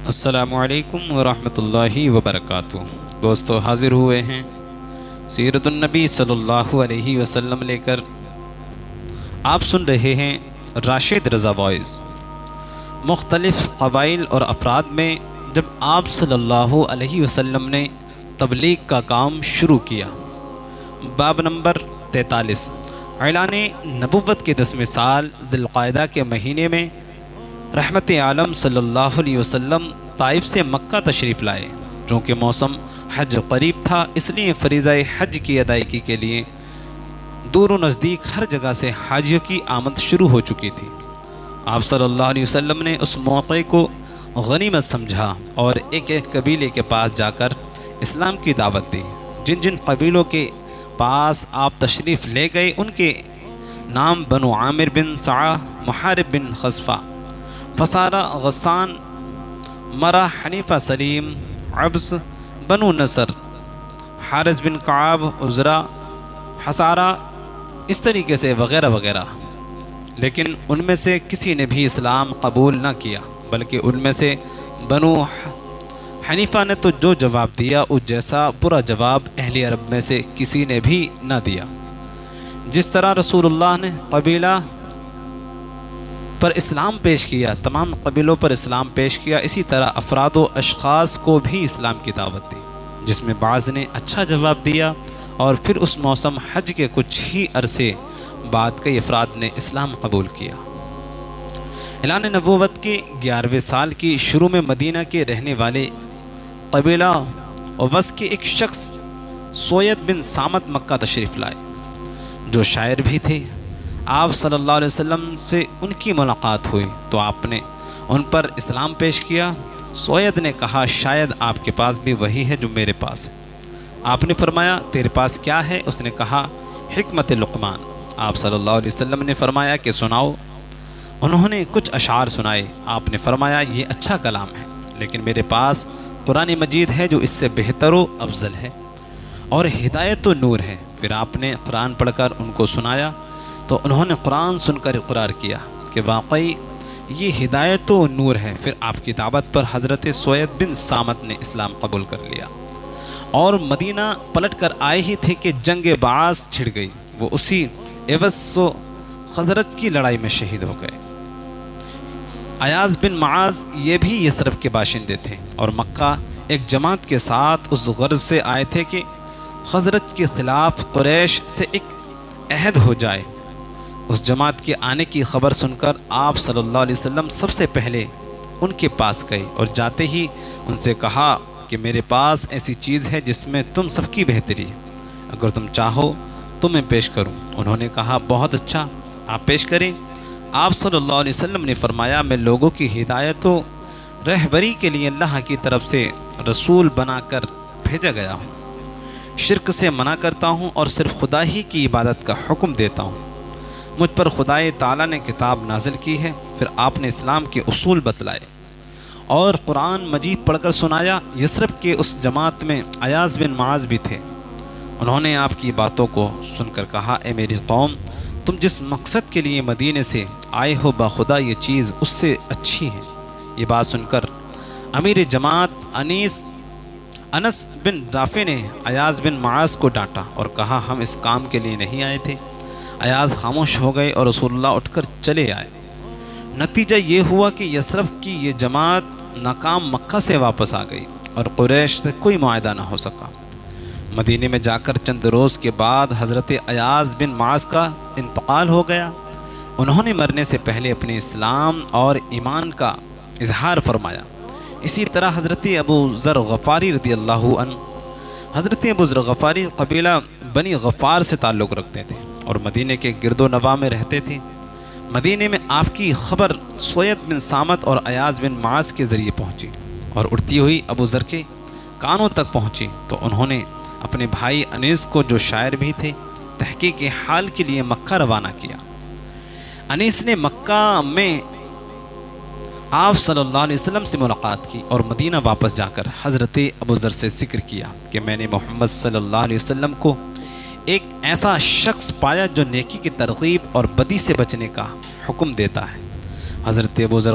السلام علیکم ورحمۃ اللہ وبرکاتہ۔ دوستو حاضر ہوئے ہیں سیرت النبی صلی اللہ علیہ وسلم لے کر۔ آپ سن رہے ہیں راشد رضا وائز۔ مختلف قبائل اور افراد میں جب آپ صلی اللہ علیہ وسلم نے تبلیغ کا کام شروع کیا، باب نمبر 43، اعلان نبوت کے 10ویں سال ذی القعدہ کے مہینے میں رحمت عالم صلی اللہ علیہ وسلم طائف سے مکہ تشریف لائے۔ چونکہ موسم حج قریب تھا، اس لیے فریضہ حج کی ادائیگی کے لیے دور و نزدیک ہر جگہ سے حاجیوں کی آمد شروع ہو چکی تھی۔ آپ صلی اللہ علیہ وسلم نے اس موقع کو غنیمت سمجھا اور ایک ایک قبیلے کے پاس جا کر اسلام کی دعوت دی۔ جن جن قبیلوں کے پاس آپ تشریف لے گئے ان کے نام بنو عامر بن سعہ، محارب بن خصفہ، فسارہ، غسان، مرہ، حنیفہ، سلیم، عبس، بنو نصر، حارث بن کعب، عزرہ، حسارہ، اس طریقے سے وغیرہ وغیرہ۔ لیکن ان میں سے کسی نے بھی اسلام قبول نہ کیا، بلکہ ان میں سے بنو حنیفہ نے تو جو جواب دیا اس جیسا برا جواب اہل عرب میں سے کسی نے بھی نہ دیا۔ جس طرح رسول اللہ نے قبیلہ پر اسلام پیش کیا، تمام قبیلوں پر اسلام پیش کیا، اسی طرح افراد و اشخاص کو بھی اسلام کی دعوت دی، جس میں بعض نے اچھا جواب دیا اور پھر اس موسم حج کے کچھ ہی عرصے بعد کئی افراد نے اسلام قبول کیا۔ اعلان نبوت کے 11ویں سال کی شروع میں مدینہ کے رہنے والے قبیلہ اوس کے ایک شخص سوید بن سامت مکہ تشریف لائے، جو شاعر بھی تھے۔ آپ صلی اللہ علیہ وسلم سے ان کی ملاقات ہوئی تو آپ نے ان پر اسلام پیش کیا۔ سوید نے کہا، شاید آپ کے پاس بھی وہی ہے جو میرے پاس ہے۔ آپ نے فرمایا، تیرے پاس کیا ہے؟ اس نے کہا، حکمت لقمان۔ آپ صلی اللہ علیہ وسلم نے فرمایا کہ سناؤ۔ انہوں نے کچھ اشعار سنائے۔ آپ نے فرمایا، یہ اچھا کلام ہے، لیکن میرے پاس قرآن مجید ہے جو اس سے بہتر و افضل ہے اور ہدایت و نور ہے۔ پھر آپ نے قرآن پڑھ کر ان کو سنایا تو انہوں نے قرآن سن کر اقرار کیا کہ واقعی یہ ہدایت و نور ہے۔ پھر آپ کی دعوت پر حضرت سوید بن سامت نے اسلام قبول کر لیا اور مدینہ پلٹ کر آئے ہی تھے کہ جنگ بعاث چھڑ گئی۔ وہ اسی اوس و خزرج کی لڑائی میں شہید ہو گئے۔ ایاز بن معاذ یہ بھی یثرب کے باشندے تھے اور مکہ ایک جماعت کے ساتھ اس غرض سے آئے تھے کہ خزرج کے خلاف قریش سے ایک عہد ہو جائے۔ اس جماعت کے آنے کی خبر سن کر آپ صلی اللہ علیہ وسلم سب سے پہلے ان کے پاس گئے اور جاتے ہی ان سے کہا کہ میرے پاس ایسی چیز ہے جس میں تم سب کی بہتری ہے، اگر تم چاہو تو میں پیش کروں۔ انہوں نے کہا، بہت اچھا، آپ پیش کریں۔ آپ صلی اللہ علیہ وسلم نے فرمایا، میں لوگوں کی ہدایت و رہبری کے لیے اللہ کی طرف سے رسول بنا کر بھیجا گیا ہوں۔ شرک سے منع کرتا ہوں اور صرف خدا ہی کی عبادت کا حکم دیتا ہوں۔ مجھ پر خدائے تعالیٰ نے کتاب نازل کی ہے۔ پھر آپ نے اسلام کے اصول بتلائے اور قرآن مجید پڑھ کر سنایا۔ یثرب کے اس جماعت میں ایاز بن معاذ بھی تھے۔ انہوں نے آپ کی باتوں کو سن کر کہا، اے میری قوم، تم جس مقصد کے لیے مدینے سے آئے ہو باخدا یہ چیز اس سے اچھی ہے۔ یہ بات سن کر امیر جماعت انس بن رافع نے ایاز بن معاذ کو ڈانٹا اور کہا، ہم اس کام کے لیے نہیں آئے تھے۔ ایاز خاموش ہو گئے اور رسول اللہ اٹھ کر چلے آئے۔ نتیجہ یہ ہوا کہ یثرب کی یہ جماعت ناکام مکہ سے واپس آ گئی اور قریش سے کوئی معاہدہ نہ ہو سکا۔ مدینے میں جا کر چند روز کے بعد حضرت ایاز بن معاذ کا انتقال ہو گیا۔ انہوں نے مرنے سے پہلے اپنے اسلام اور ایمان کا اظہار فرمایا۔ اسی طرح حضرت ابو ذر غفاری رضی اللہ عنہ، حضرت ابو ذر غفاری قبیلہ بنی غفار سے تعلق رکھتے تھے اور مدینے کے گرد و نواح میں رہتے تھے۔ مدینے میں آپ کی خبر سوید بن سامت اور ایاز بن معاذ کے ذریعے پہنچی اور اڑتی ہوئی ابو ذر کے کانوں تک پہنچی تو انہوں نے اپنے بھائی انیس کو، جو شاعر بھی تھے، تحقیق حال کے لیے مکہ روانہ کیا۔ انیس نے مکہ میں آپ صلی اللہ علیہ وسلم سے ملاقات کی اور مدینہ واپس جا کر حضرت ابو ذر سے ذکر کیا کہ میں نے محمد صلی اللہ علیہ وسلم کو ایک ایسا شخص پایا جو نیکی کی ترغیب اور بدی سے بچنے کا حکم دیتا ہے۔ حضرت ابو ذر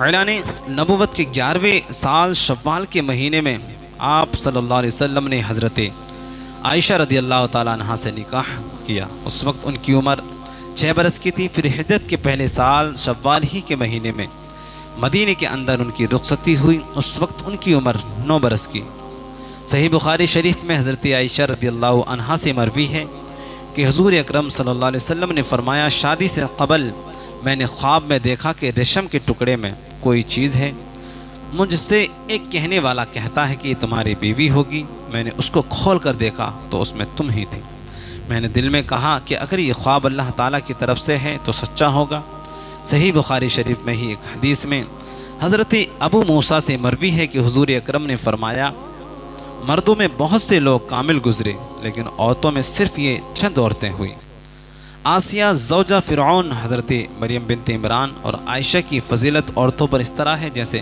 اعلان نبوت کے 11ویں سال شوال کے مہینے میں آپ صلی اللہ علیہ وسلم نے حضرت عائشہ رضی اللہ تعالیٰ عنہ سے نکاح کیا۔ اس وقت ان کی عمر 6 برس کی تھی۔ پھر ہجرت کے پہلے سال شوال ہی کے مہینے میں مدینے کے اندر ان کی رخصتی ہوئی۔ اس وقت ان کی عمر 9 برس کی۔ صحیح بخاری شریف میں حضرت عائشہ رضی اللہ عنہا سے مروی ہے کہ حضور اکرم صلی اللہ علیہ وسلم نے فرمایا، شادی سے قبل میں نے خواب میں دیکھا کہ ریشم کے ٹکڑے میں کوئی چیز ہے، مجھ سے ایک کہنے والا کہتا ہے کہ یہ تمہاری بیوی ہوگی۔ میں نے اس کو کھول کر دیکھا تو اس میں تم ہی تھی۔ میں نے دل میں کہا کہ اگر یہ خواب اللہ تعالیٰ کی طرف سے ہے تو سچا ہوگا۔ صحیح بخاری شریف میں ہی ایک حدیث میں حضرت ابو موسیٰ سے مروی ہے کہ حضور اکرم نے فرمایا، مردوں میں بہت سے لوگ کامل گزرے لیکن عورتوں میں صرف یہ چند عورتیں ہوئی۔ آسیہ زوجہ فرعون، حضرت مریم بنت عمران اور عائشہ کی فضیلت عورتوں پر اس طرح ہے جیسے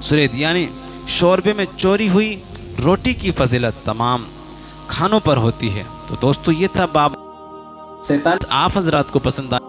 سرید یعنی شوربے میں چوری ہوئی روٹی کی فضیلت تمام کھانوں پر ہوتی ہے۔ تو دوستو یہ تھا باب 47۔ آپ حضرات کو پسند آئے